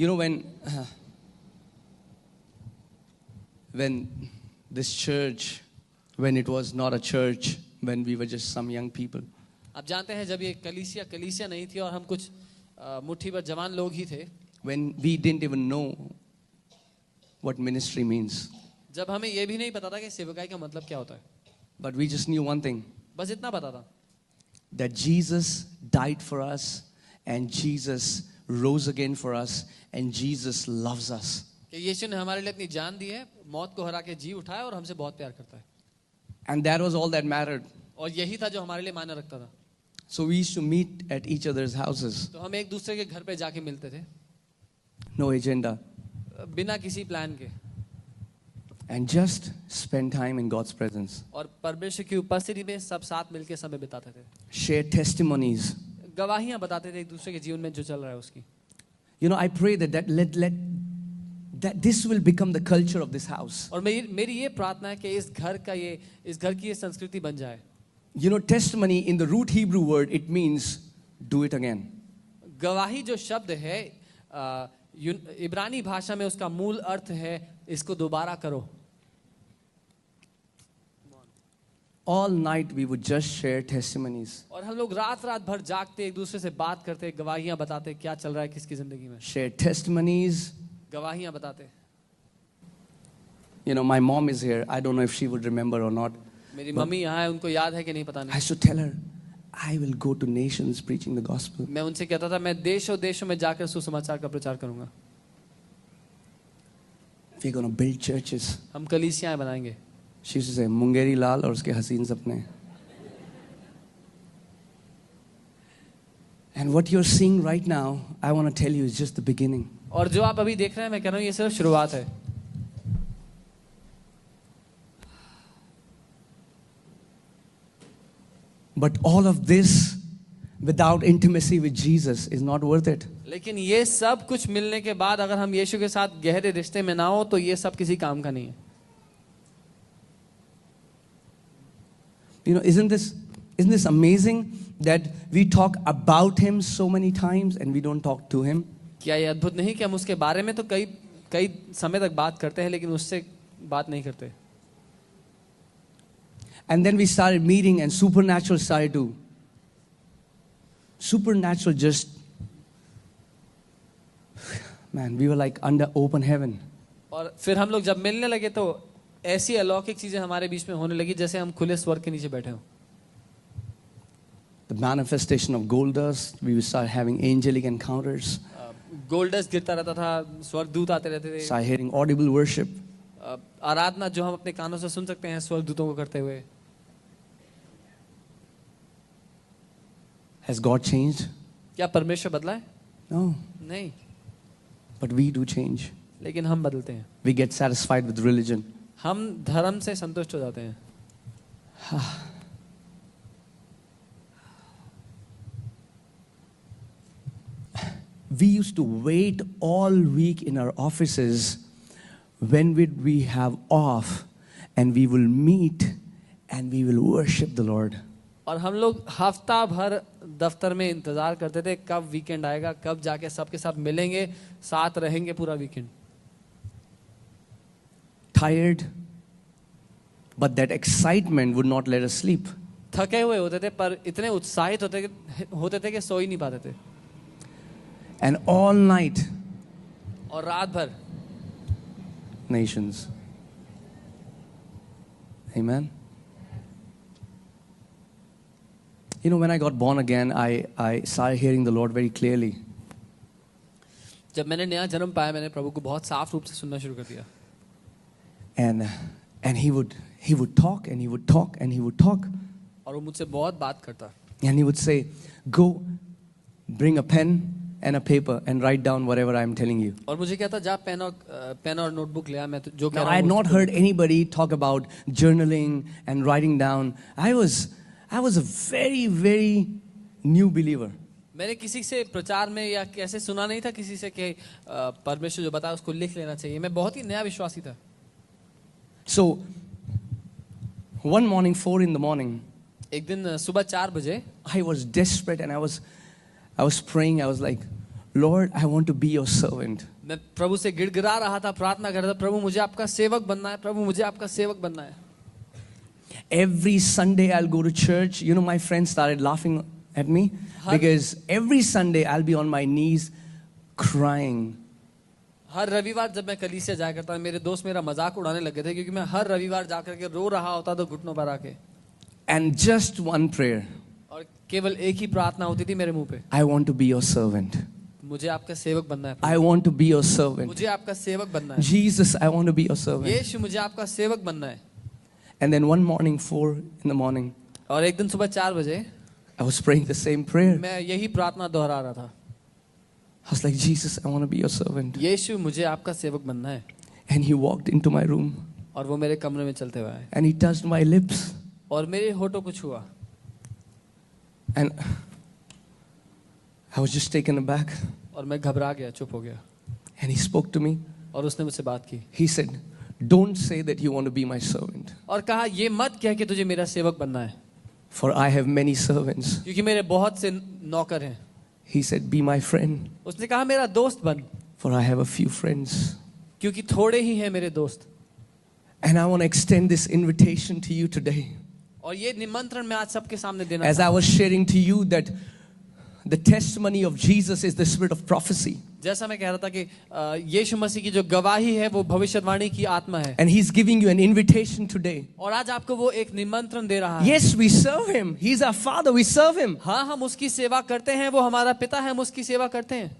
You know, when this church, when it was not a church, when we were just some young people, आप जानते हैं जब ये कलीसिया नहीं थी और हम कुछ मुट्ठी भर जवान लोग ही थे, when we didn't even know what ministry means, जब हमें ये भी नहीं पता था कि सेवकाई का मतलब क्या होता है, but we just knew one thing, बस इतना पता था that Jesus died for us and Jesus rose again for us and Jesus loves us. कि यीशु ने हमारे लिए अपनी जान दी है, मौत को हरा के जी उठाया और हमसे बहुत प्यार करता है. And that was all that mattered. और यही था जो हमारे लिए मायने रखता था. So we used to meet at each other's houses. तो हम एक दूसरे के घर पे जाके मिलते थे, No agenda. बिना किसी प्लान के, And just spend time in God's presence. और परमेश्वर की उपस्थिति में सब साथ मिलके समय बिताते थे. Share testimonies. गवाहियां बताते थे एक दूसरे के जीवन में जो चल रहा है उसकी. You know, I pray that this will become the culture of this house. और मेरी ये प्रार्थना है कि इस घर की ये संस्कृति बन जाए. You know, testimony in the root Hebrew word, it means do it again. गवाही जो शब्द है इब्रानी भाषा में उसका मूल अर्थ है इसको दोबारा करो. All night we would just share testimonies. और हम लोग रात भर जागते एक दूसरे से बात करते, गवाहियां बताते क्या चल रहा है किसकी जिंदगी में. Share testimonies. गवाहियां बताते. You know, my mom is here. I don't know if she would remember or not. मेरी मम्मी यहाँ है, उनको याद है कि नहीं पता I नहीं. used to tell her, I will go to nations preaching the gospel. मैं उनसे कहता था मैं देशों में जाकर सुसमाचार का प्रचार करूंगा. We're going to build churches. हम कलीसियाएं बनाएंगे. She used to say, Mungeri Lal और उसके हसीन सपने. And what you're seeing right now, I want to tell you, is just the beginning. और जो आप अभी देख रहे हैं मैं कह रहा हूँ ये सिर्फ शुरुआत है. But all of this without intimacy with Jesus is not worth it. लेकिन ये सब कुछ मिलने के बाद अगर हम यीशु के साथ गहरे रिश्ते में ना हो तो ये सब किसी काम का नहीं है. You know, isn't this amazing that we talk about him so many times and we don't talk to him? क्या ये अद्भुत नहीं कि हम उसके बारे में तो कई समय तक बात करते हैं लेकिन उससे बात नहीं करते. And then we started meeting and supernatural just, man, we were like under open heaven. और फिर हम लोग जब मिलने लगे तो ऐसी अलौकिक चीजें हमारे बीच में होने लगी जैसे हम खुले स्वर्ग के नीचे बैठे हों. The manifestation of gold dust, we would start having angelic encounters. Gold dust गिरता रहता था, स्वर्गदूत आते रहते थे. Start hearing audible worship. आराधना जो हम अपने कानों से सुन सकते हैं स्वर्गदूतों को करते हुए. Has God changed? क्या परमेश्वर बदला है? No. नहीं. But we do change. लेकिन हम बदलते हैं. We get satisfied with religion. हम धर्म से संतुष्ट हो जाते हैं. We used to wait all week in our offices when would we have off and we will meet and we will worship the Lord. और हम लोग हफ्ता भर दफ्तर में इंतजार करते थे कब वीकेंड आएगा, कब जाके सबके साथ मिलेंगे, साथ रहेंगे पूरा weekend. Tired, but that excitement would not let us sleep. थके हुए होते थे पर इतने उत्साहित होते थे कि सो ही नहीं पाते थे. And all night, और रात भर nations. Amen. You know, when I got born again, I started hearing the Lord very clearly. जब मैंने नया जन्म पाया मैंने प्रभु को बहुत साफ रूप से सुनना शुरू कर दिया. And he would talk and he would talk and he would talk. और वो मुझसे बहुत बात करता. And he would say, go bring a pen and a paper and write down whatever I am telling you. और मुझे कहता जा पेन और नोटबुक ले आ, मैं जो कह Now, रहा I हूँ had not heard anybody talk about journaling and writing down. I was a very, very new believer. मैंने किसी से प्रचार में या कैसे सुना नहीं था किसी से कि परमेश्वर जो बताया उसको लिख लेना चाहिए. मैं बहुत ही नया विश्वासी था. So one morning, 4 in the morning, एक दिन सुबह 4 बजे I was desperate and I was praying. I was like, Lord, I want to be your servant. मैं प्रभु से गिड़गिड़ा रहा था, प्रार्थना कर रहा था, प्रभु मुझे आपका सेवक बनना है, प्रभु मुझे आपका सेवक बनना है। Every Sunday I'll go to church. You know, my friends started laughing at me because every Sunday I'll be on my knees crying. हर रविवार जब मैं कलीसिया जाया करता था, मेरे दोस्त मेरा मजाक उड़ाने लगे थे क्योंकि मैं हर रविवार जाकर के रो रहा होता तो घुटनों पर आके। And just one prayer. और केवल एक ही प्रार्थना होती थी मेरे मुंह पे, I want to be your servant. मुझे आपका सेवक बनना है, I want to be your servant. मुझे आपका सेवक बनना है, Jesus, I want to be your servant. यीशु मुझे आपका सेवक बनना है। And then one morning, 4 in the morning, और एक दिन सुबह 4 बजे I was praying the same prayer. मैं यही प्रार्थना दोहरा रहा था, I was like, Jesus, I want to be your servant. यीशु मुझे आपका सेवक बनना है। And he walked into my room और वो मेरे कमरे में चलते हुए आए and he touched my lips. और मेरे होठों को छुआ And I was just taken aback. और मैं घबरा गया, चुप हो गया। And he spoke to me. और उसने मुझसे बात की He said, don't say that you want to be my servant. और कहा, ये मत कह कि तुझे मेरा सेवक बनना है, For I have many servants. क्योंकि मेरे बहुत से नौकर हैं। He said, be my friend. उसने कहा मेरा दोस्त बन, For I have a few friends. क्योंकि थोड़े ही हैं मेरे दोस्त। And I want to extend this invitation to you today. और ये निमंत्रण मैं आज सबके सामने देना As I was sharing to you that the testimony of Jesus is the spirit of prophecy. जैसा मैं कह रहा था कि यीशु मसीह की जो गवाही है वो भविष्यवाणी की आत्मा है। And he's giving you an invitation today. और आज आपको वो एक निमंत्रण दे रहा है। Yes, we serve him. He's our father. We serve him. हाँ, हम उसकी सेवा करते हैं, वो हमारा पिता है, हम उसकी सेवा करते हैं।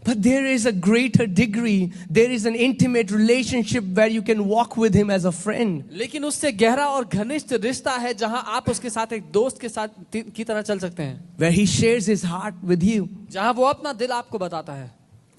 But there is a greater degree. There is an intimate relationship where you can walk with him as a friend. लेकिन उससे गहरा और घनिष्ठ रिश्ता है जहां आप उसके साथ एक दोस्त के साथ की तरह चल सकते हैं, Where he shares his heart with you. जहां वो अपना दिल आपको बताता है।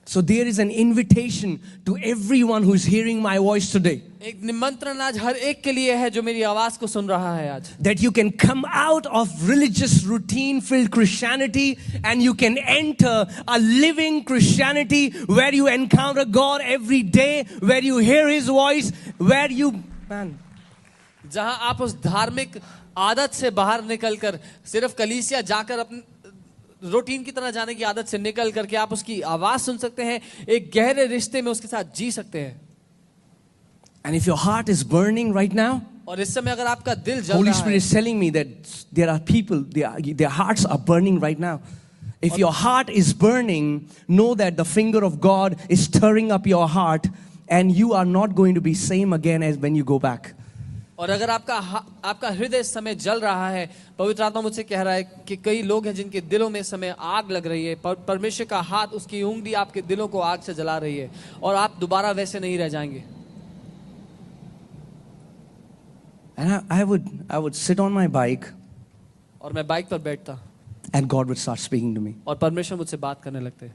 So there is an invitation to everyone who's hearing my voice today. एक निमंत्रण आज हर एक के लिए है जो मेरी आवाज को सुन रहा है आज, That you can come out of religious routine filled Christianity and you can enter a living Christianity where you encounter God every day, where you hear his voice, where you, man, जहां आप उस धार्मिक आदत से बाहर निकलकर सिर्फ कलीसिया जाकर अपने रूटीन की तरह जाने की आदत से निकल करके आप उसकी आवाज सुन सकते हैं, एक गहरे रिश्ते में उसके साथ जी सकते हैं। and if your heart is burning right now, और इस समय अगर आपका दिल जल Holy रहा Spirit है, is telling me that there are people, their hearts are burning right now. If your heart is burning, know that the finger of God is stirring up your heart and you are not going to be same again as when you go back. और अगर आपका हृदय इस समय जल रहा है, पवित्र आत्मा मुझसे कह रहा है कि कई लोग हैं जिनके दिलों में इस समय आग लग रही है, परमेश्वर का हाथ, उसकी उंगली आपके दिलों को आग से जला रही है और आप दोबारा वैसे नहीं रह जाएंगे। And I would sit on my bike और मैं बाइक पर बैठता and God would start speaking to me. और परमेश्वर मुझसे बात करने लगते।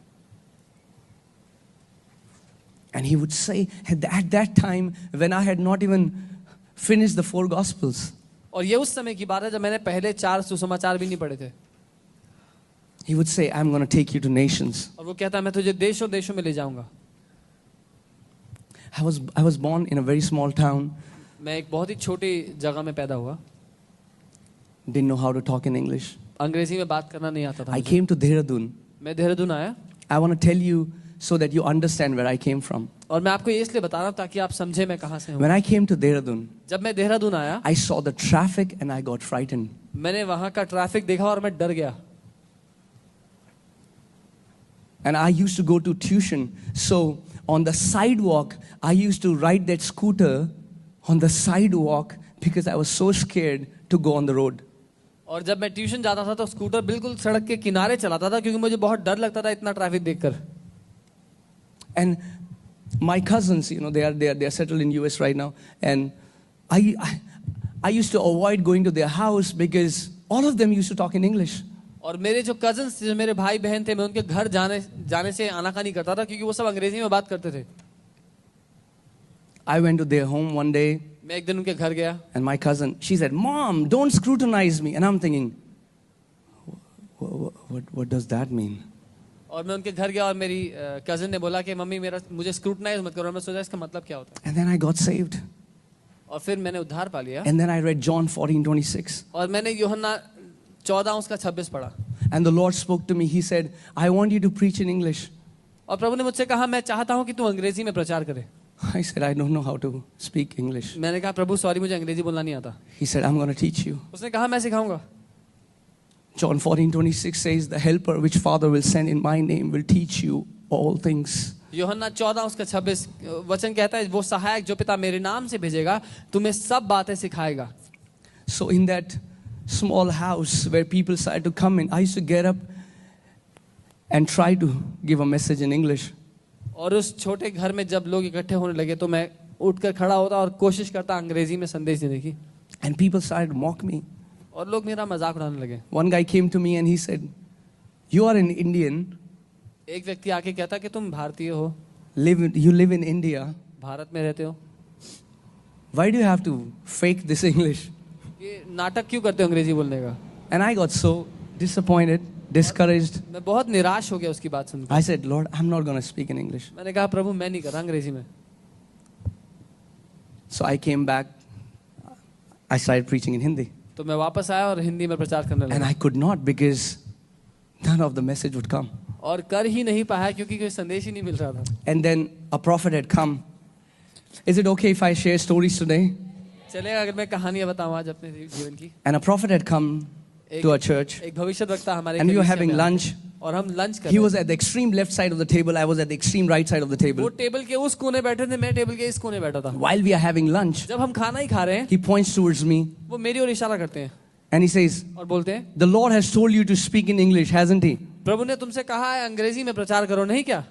And he would say, at that time when I had not even finished the 4 Gospels, और ये उस समय की बात है जब मैंने पहले 4 सुसमाचार भी नहीं पढ़े थे। he would say, I'm going to take you to nations. और वो कहता मैं तुझे देशों देशों में ले जाऊंगा। I was born in a very small town. मैं एक बहुत ही छोटी जगह में पैदा हुआ, Didn't know how to talk in English. अंग्रेजी में बात करना नहीं आता था I मुझे। came to Dehradun. मैं देहरादून आया I want to tell you so that you understand where I came from. और मैं आपको ये इसलिए बता रहा हूँ ताकि आप समझे मैं कहाँ से हूँ। When I came to Dehradun, जब मैं देहरादून आया, I saw the traffic and I got frightened. मैंने वहाँ का ट्रैफिक देखा और मैं डर गया। And I used to go to tuition. So on the sidewalk, I used to ride that scooter on the sidewalk because I was so scared to go on the road. और जब मैं tuition जाता था तो scooter बिल्कुल सड़क के किनारे चलाता था क्योंकि मुझे बहुत डर लगता था इतना ट्रैफिक देखकर। And my cousins, you know, they are settled in US right now, and I used to avoid going to their house because all of them used to talk in English. और मेरे जो cousins थे, जो मेरे भाई बहन थे, मैं उनके घर जाने से आनाकानी करता था क्योंकि वो सब अंग्रेजी में बात करते थे। I went to their home one day, मैं एक दिन उनके घर गया and my cousin, she said, "Mom, don't scrutinize me." And I'm thinking, what does that mean? और मैं उनके घर गया और मेरी कजिन ने बोला कि मम्मी मुझे स्क्रूटनाइज मत करो। मैं सोचा इसका मतलब क्या होता है। And then I got saved. और फिर मैंने उद्धार पा लिया। And then I read John 14:26. और मैंने यूहन्ना 14 उसका 26 पढ़ा। And the Lord spoke to me. He said, I want you to preach in English. और प्रभु ने मुझसे कहा मैं चाहता हूँ कि तू अंग्रेजी में प्रचार करे। I said, I don't know how to speak English. मैंने कहा प्रभु सॉरी मुझे अंग्रेजी बोलना नहीं आता। He said, I'm going to teach you. उसने कहा मैं सिखाऊंगा। John 14:26 says, the helper which Father will send in my name will teach you all things. यूहन्ना 14:26 वचन कहता है वो सहायक जो पिता मेरे नाम से भेजेगा तुम्हें सब बातें सिखाएगा। So in that small house where people started to come in, I used to get up and try to give a message in English. और उस छोटे घर में जब लोग इकट्ठे होने लगे तो मैं उठकर खड़ा होता और कोशिश करता अंग्रेजी में संदेश देने की। And people started to mock me. और लोग मेरा मजाक उड़ाने लगे। One guy came to me and he said, you are an Indian, एक व्यक्ति आके कहता कि तुम भारतीय हो, you live in India. Bharat में रहते हो, Why do you have to fake this English? ये नाटक क्यों करते हो अंग्रेजी बोलने का? And I got so disappointed, discouraged. मैं बहुत निराश हो गया उसकी बात सुनकर। I said, Lord, I'm not going to speak in English. मैंने कहा प्रभु मैं नहीं कर रहा अंग्रेजी में। So I came back. I started preaching in Hindi. तो मैं वापस आया और हिंदी में प्रचार करने And लगा। I could not because none of the message would come. और कर ही नहीं पाया क्योंकि कोई संदेश ही नहीं मिल रहा था। And then a prophet had come. Is it okay if I share stories today? चलेगा अगर मैं कहानियां बताऊं आज अपने जीवन की। And a prophet had come to our church. एक भविष्यद्वक्ता हमारे And we were कलीसिया having में आया। lunch. और हम लंच कर He रहे was थे। at the extreme left side of the table. I was at the extreme right side of the वो table. टेबल के उस कोने बैठे थे, मैं टेबल के इस कोने बैठा था। While we are having lunch, जब हम खाना ही खा रहे हैं he points towards me वो मेरी ओर इशारा करते हैं and he says, और बोलते हैं the Lord has told you to speak in English, hasn't he? प्रभु ने तुमसे कहा है अंग्रेजी में प्रचार करो, नहीं क्या?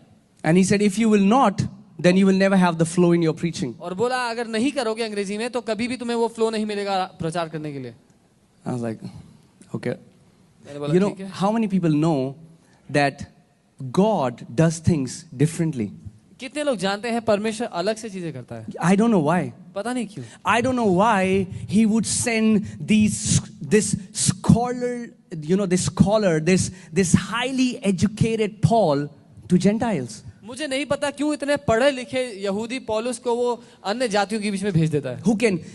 And he said, if you will not, then you will never have the flow in your preaching. और बोला अगर नहीं करोगे अंग्रेजी में तो कभी भी तुम्हें वो फ्लो नहीं मिलेगा प्रचार करने के लिए। I was like, okay. मैंने बोला You know, ठीक है। how many people know that God does things differently? कितने लोग जानते हैं परमेश्वर अलग से चीजें करता है? I don't know why. पता नहीं क्यों। I don't know why he would send this scholar, this highly educated Paul to Gentiles. मुझे नहीं पता क्यों इतने पढ़े लिखे यहूदी पौलुस को वो अन्य जातियों के बीच में भेज देता है।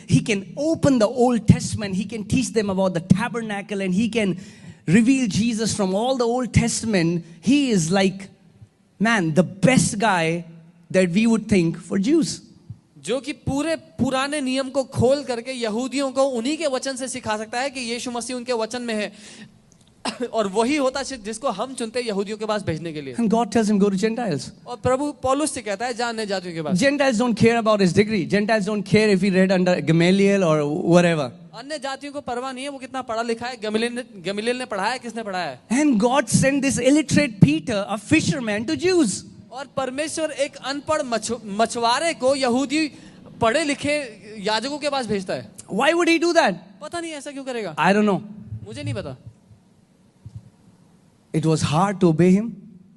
He can open the Old Testament, he can teach them about the tabernacle, and he can reveal Jesus from all the Old Testament. He is like, man, the best guy that we would think for Jews. जो कि पूरे पुराने नियम को खोल करके यहूदियों को उन्हीं के वचन से सिखा सकता है कि यीशु मसीह उनके वचन में है और वही होता है जिसको हम चुनते हैं यहूदियों के पास भेजने के लिए। And God tells him, go to Gentiles. और प्रभु पौलुस से कहता है जा अन्य जातियों के पास। Gentiles don't care about his degree. Gentiles don't care if he read under Gamaliel or whatever. अन्य जातियों को परवाह नहीं है वो कितना पढ़ा लिखा है, गमलीएल ने पढ़ाया है, किसने पढ़ाया है? And God sent this illiterate Peter, a fisherman, to Jews. और परमेश्वर एक अनपढ़ मछुआरे को यहूदी पढ़े लिखे याजकों के पास भेजता है। Why would he do that? पता नहीं ऐसा क्यों करेगा? I don't know. मुझे नहीं पता। It was hard to obey him.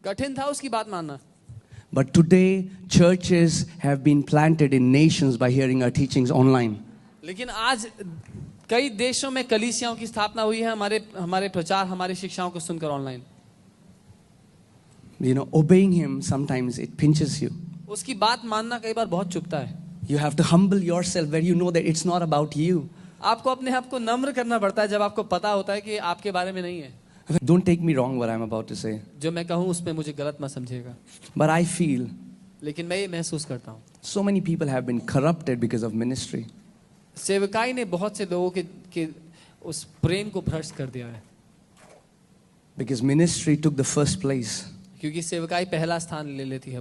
कठिन था उसकी बात मानना। But today, churches have been planted in nations by hearing our teachings online. लेकिन आज कई देशों में कलीसियाओं की स्थापना हुई है हमारे प्रचार हमारी शिक्षाओं को सुनकर online. You know, obeying him sometimes it pinches you. उसकी बात मानना कई बार बहुत चुभता है। You have to humble yourself where you know that it's not about you. आपको अपने आप को नम्र करना पड़ता है जब आपको पता होता है कि आपके बारे में नहीं है। Don't take me wrong what I'm about to say. जो मैं कहूँ उसमें मुझे गलत मत समझिएगा। But I feel लेकिन मैं ये महसूस करता हूँ so many people have been corrupted because of ministry. सेवकाई ने बहुत से लोगों के उस प्रेम को भ्रष्ट कर दिया है। Because ministry took the first place. क्योंकि सेवकाई पहला स्थान ले लेती है।